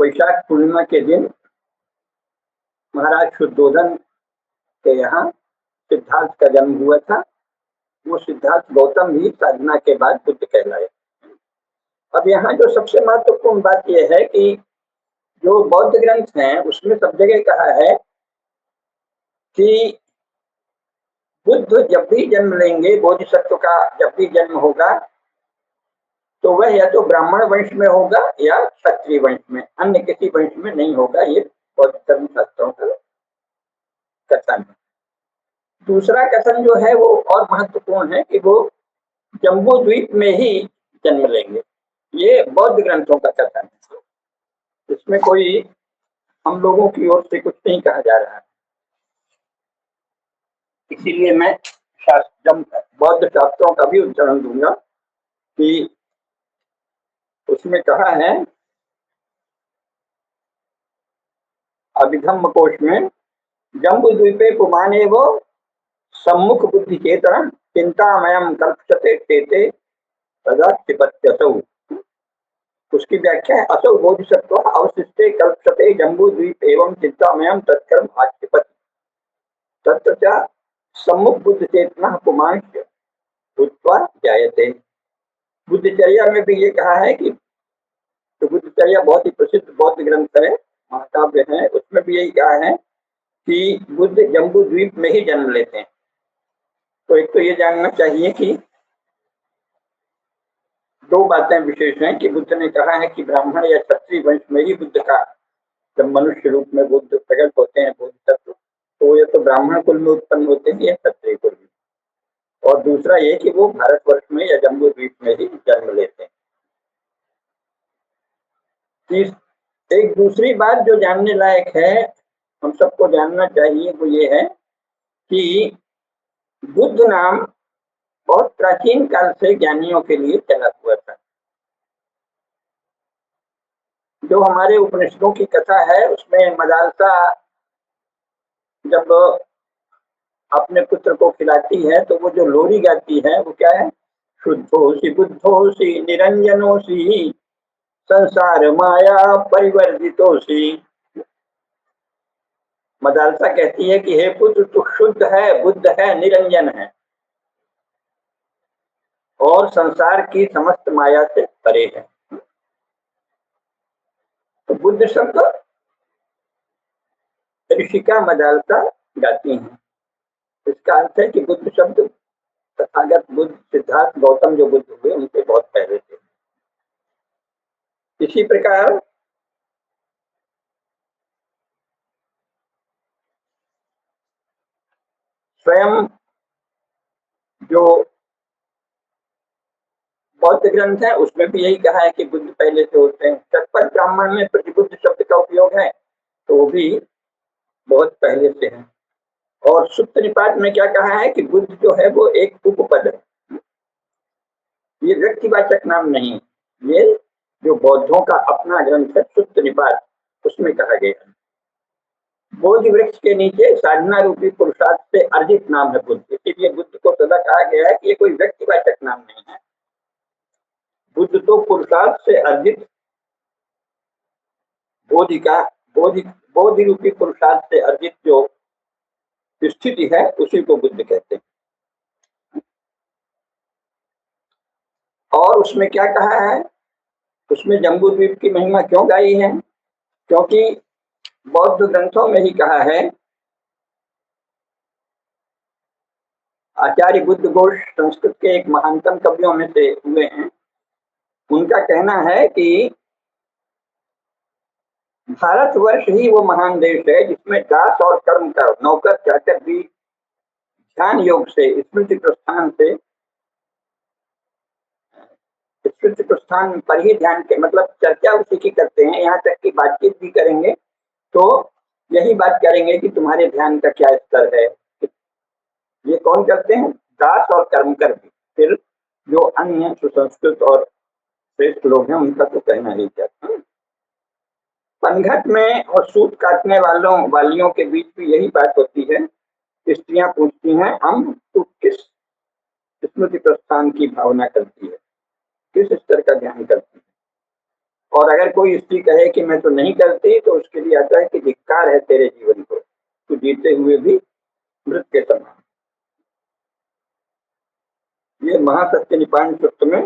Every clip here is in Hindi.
वैशाख पूर्णिमा के दिन महाराज शुद्धोधन के यहाँ सिद्धार्थ का जन्म हुआ था। वो सिद्धार्थ गौतम भी साधना के बाद बुद्ध कहलाए। अब यहाँ जो सबसे महत्वपूर्ण बात यह है कि जो बौद्ध ग्रंथ हैं उसमें सब जगह कहा है कि बुद्ध जब भी जन्म लेंगे, बोधिसत्व का जब भी जन्म होगा, तो वह या तो ब्राह्मण वंश में होगा या क्षत्रिय वंश में, अन्य किसी वंश में नहीं होगा। ये बौद्ध धर्मशास्त्रों का कथन है। दूसरा कथन जो है वो और महत्वपूर्ण है कि वो जम्बू द्वीप में ही जन्म लेंगे। ये बौद्ध ग्रंथों का कथन है, इसमें कोई हम लोगों की ओर से कुछ नहीं कहा जा रहा है। इसीलिए मैं बौद्ध शास्त्रों का भी उच्चारण दूंगा कि उसमें कहा है अभिधम्म कोश में, जम्बू द्वीपे पुमाने वो सम्मुख बुद्धि चेतन चिंतामयम कल्पते तेते तदा क्षिपत्यसौ। उसकी व्याख्या है, असौ बोधिसत्व अवशिष्टे कल्पते जम्बू द्वीप एवं चिंतामयम तत्कर्म आक्षिपति तत्र सम्मुख बुद्ध चेतना पुमांश भूत्वा जायते। बुद्धचर्या में भी ये कहा है कि तो बुद्धचर्या बहुत ही प्रसिद्ध बौद्ध ग्रंथ है, महाकाव्य है, उसमें भी यही कहा है कि बुद्ध जम्बू द्वीप में ही जन्म लेते हैं। तो एक तो ये जानना चाहिए कि दो बातें विशेष हैं कि बुद्ध ने कहा है कि ब्राह्मण या क्षत्रिय वंश में ही बुद्ध का जब मनुष्य रूप में बुद्ध प्रकट होते हैं बोधिसत्व, तो ये तो ब्राह्मण कुल में उत्पन्न होते हैं या क्षत्रिय कुल में। और दूसरा ये कि वो भारतवर्ष में या जम्बू द्वीप में ही जन्म लेते हैं। एक दूसरी बात जो जानने लायक है, हम सबको जानना चाहिए, वो ये है कि बुद्ध नाम बहुत प्राचीन काल से ज्ञानियों के लिए चला हुआ था। जो हमारे उपनिषदों की कथा है उसमें मदालसा जब अपने पुत्र को खिलाती है तो वो जो लोरी गाती है वो क्या है, शुद्धोसी बुद्धोसी निरंजनोसी संसार माया परिवर्जितोसी। मदालसा कहती है कि हे पुत्र तू शुद्ध है, बुद्ध है, निरंजन है और संसार की समस्त माया से परे है। तो बुद्ध शब्द ऋषिका मदालसा गाती हैं। इसका अर्थ है कि बुद्ध शब्द तथागत बुद्ध सिद्धार्थ गौतम जो बुद्ध हुए उनसे बहुत पहले थे। इसी प्रकार स्वयं जो बौद्ध ग्रंथ है उसमें भी यही कहा है कि बुद्ध पहले से होते हैं। चतपट ब्राह्मण में प्रतिबुद्ध शब्द का उपयोग है तो वो भी बहुत पहले से है। और सुत्त निपात में क्या कहा है कि बुद्ध जो है वो एक उपपद है, ये व्यक्तिवाचक नाम नहीं। ये जो बौद्धों का अपना ग्रंथ है सुत्त निपात, उसमें कहा गया है बोधि वृक्ष के नीचे साधना रूपी पुरुषार्थ से अर्जित नाम है बुद्ध। इसलिए बुद्ध को सदा कहा गया है कि ये कोई व्यक्तिवाचक नाम नहीं है। बुद्ध तो पुरुषार्थ से अर्जित बोधि का बोधि रूपी पुरुषार्थ से अर्जित जो स्थिति है उसी को बुद्ध कहते हैं। और उसमें क्या कहा है, उसमें जम्बू द्वीप की महिमा क्यों गाई है, क्योंकि बौद्ध ग्रंथों में ही कहा है, आचार्य बुद्ध घोष संस्कृत के एक महानतम कवियों में से हुए हैं। उनका कहना है कि भारतवर्ष ही वो महान देश है जिसमें दास और कर्म का नौकर चाकर भी ध्यान योग से स्मृति प्रस्थान पर ही ध्यान के मतलब चर्चा उसी की करते हैं। यहाँ तक कि बातचीत भी करेंगे तो यही बात करेंगे कि तुम्हारे ध्यान का क्या स्तर है। ये कौन करते हैं, दास और कर्मकर भी। फिर जो अन्य सुसंस्कृत और श्रेष्ठ लोग हैं उनका तो कहना ही क्या। पनघट में और सूत काटने वालियों के बीच भी यही बात होती है। स्त्रियां पूछती हैं, हम तू किस स्मृति प्रस्थान की भावना करती है, किस स्तर का ध्यान करती है। और अगर कोई स्त्री कहे कि मैं तो नहीं करती, तो उसके लिए आता है कि धिक्कार है तेरे जीवन को, तू जीते हुए भी मृत के समान। ये महासत्य निपान सूत्र में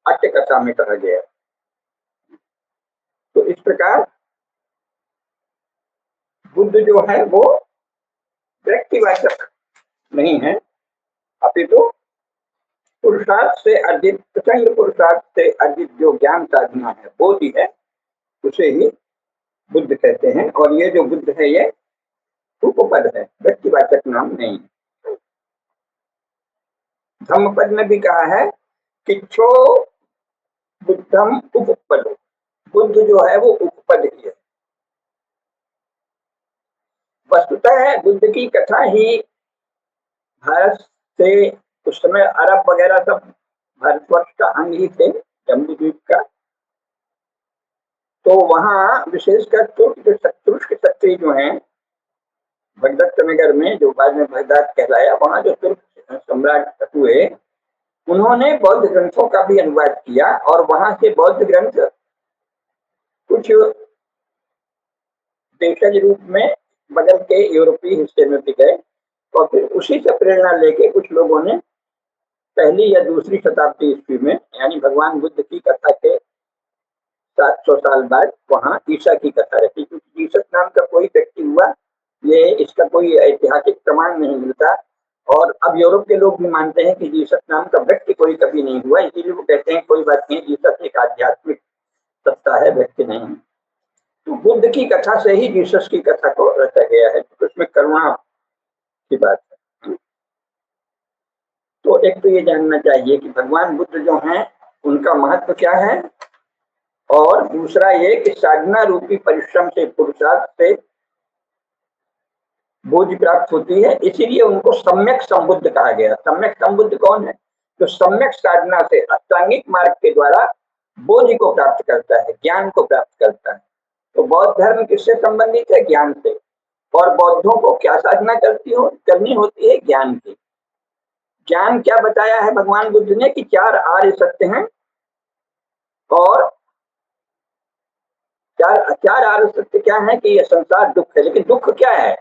अट्य कथा में कहा गया। तो इस प्रकार बुद्ध जो है वो व्यक्तिवाचक नहीं है, अपितु पुरुषार्थ से अर्जित, प्रचंड पुरुषार्थ से अर्जित जो ज्ञान साधना है वो ही है, उसे ही बुद्ध कहते हैं। और ये जो बुद्ध है ये उपपद है, व्यक्तिवाचक नाम नहीं। धम्मपद में भी कहा है कि छो बुद्धम उपपद, बुद्ध जो है वो उपपद ही है। वस्तुतः है बुद्ध की कथा ही भारत से, उस समय अरब वगैरह सब भारतवर्ष का अंग ही थे, जम्बूद्वीप का। तो वहाँ विशेषकर तुर्क क्षत्रिय जो हैं भगदत्त नगर में, जो बाद में बगदाद कहलाया, वहाँ जो तुर्क सम्राट हुए, उन्होंने बौद्ध ग्रंथों का भी अनुवाद किया और वहां से बौद्ध ग्रंथ कुछ देशज रूप में बगल के यूरोपीय हिस्से में भी गए। और फिर उसी से प्रेरणा लेके कुछ लोगों ने पहली या दूसरी शताब्दी ईस्वी में, यानी भगवान बुद्ध की कथा के 700 साल बाद वहां ईसा की कथा रखी। क्योंकि जीसस नाम का कोई व्यक्ति हुआ, ये इसका कोई ऐतिहासिक प्रमाण नहीं मिलता। और अब यूरोप के लोग भी मानते हैं कि जीसस नाम का व्यक्ति कोई कभी नहीं हुआ, इसीलिए वो कहते हैं कोई बात नहीं, जीसस एक आध्यात्मिक सत्ता है, व्यक्ति नहीं। तो बुद्ध की कथा से ही जीसस की कथा को रचा गया है, तो उसमें करुणा की बात है। तो एक तो ये जानना चाहिए कि भगवान बुद्ध जो हैं उनका महत्व क्या है, और दूसरा ये कि साधना रूपी परिश्रम से, पुरुषार्थ से बोधि प्राप्त होती है, इसीलिए उनको सम्यक संबुद्ध कहा गया। सम्यक संबुद्ध कौन है? तो सम्यक साधना से, अष्टांगिक मार्ग के द्वारा बोधि को प्राप्त करता है, ज्ञान को प्राप्त करता है। तो बौद्ध धर्म किससे संबंधित है? ज्ञान से। और बौद्धों को क्या साधना करनी होती है? ज्ञान की। ज्ञान क्या बताया है भगवान बुद्ध ने कि 4 आर्य सत्य हैं, और 4 आर्य सत्य क्या है कि यह संसार दुख है। लेकिन दुख क्या है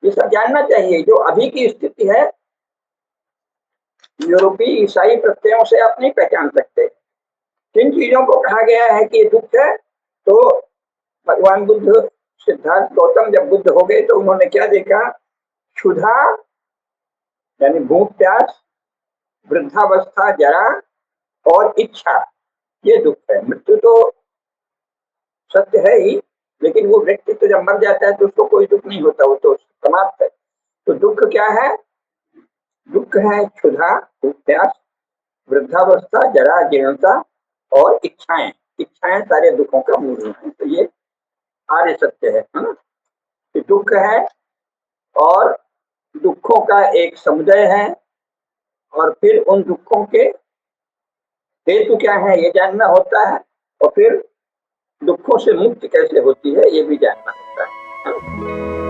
ये सब जानना चाहिए। जो अभी की स्थिति है, यूरोपीय ईसाई प्रत्ययों से आप नहीं पहचान सकते। किन चीजों को कहा गया है कि ये दुख है? तो भगवान बुद्ध, सिद्धार्थ गौतम जब बुद्ध हो गए तो उन्होंने क्या देखा? क्षुधा यानी भूख प्यास, वृद्धावस्था, जरा और इच्छा, ये दुख है। मृत्यु तो सत्य है ही, लेकिन वो व्यक्ति तो जब मर जाता है तो उसको कोई दुख नहीं होता, वो तो समाप्त है। तो दुख क्या है? दुख है क्षुधा, भूख प्यास, वृद्धावस्था, जरा, जीर्णता और इच्छाएं। इच्छाएं सारे दुखों का मूल है। तो ये आर्य सत्य है ना? कि दुख है और दुखों का एक समुदाय है, और फिर उन दुखों के हेतु क्या है ये जानना होता है, और फिर दुखों से मुक्ति कैसे होती है ये भी जानना होता है।